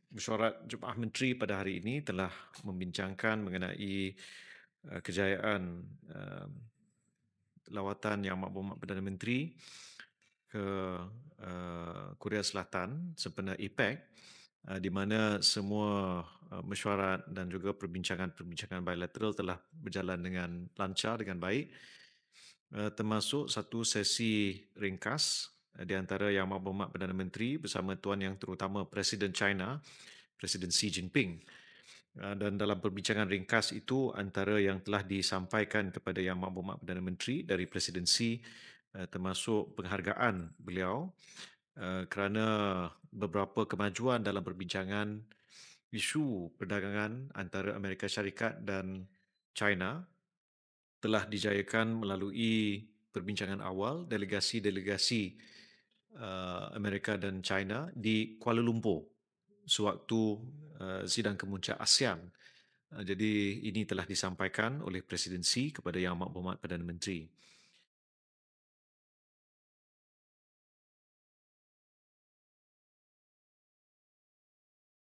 Mesyuarat Jemaah Menteri pada hari ini telah membincangkan mengenai kejayaan lawatan Yang Amat Perdana Menteri ke Korea Selatan sempena APEC, di mana semua mesyuarat dan juga perbincangan-perbincangan bilateral telah berjalan dengan lancar, dengan baik, termasuk satu sesi ringkas di antara Yang Amat Perdana Menteri bersama Tuan Yang Terutama Presiden China, Presiden Xi Jinping. Dan dalam perbincangan ringkas itu, antara yang telah disampaikan kepada Yang Amat Perdana Menteri dari Presiden Xi termasuk penghargaan beliau kerana beberapa kemajuan dalam perbincangan isu perdagangan antara Amerika Syarikat dan China telah dijayakan melalui perbincangan awal delegasi-delegasi Amerika dan China di Kuala Lumpur sewaktu sidang kemuncak ASEAN. Jadi ini telah disampaikan oleh Presiden Xi kepada Yang Amat Berhormat Perdana Menteri.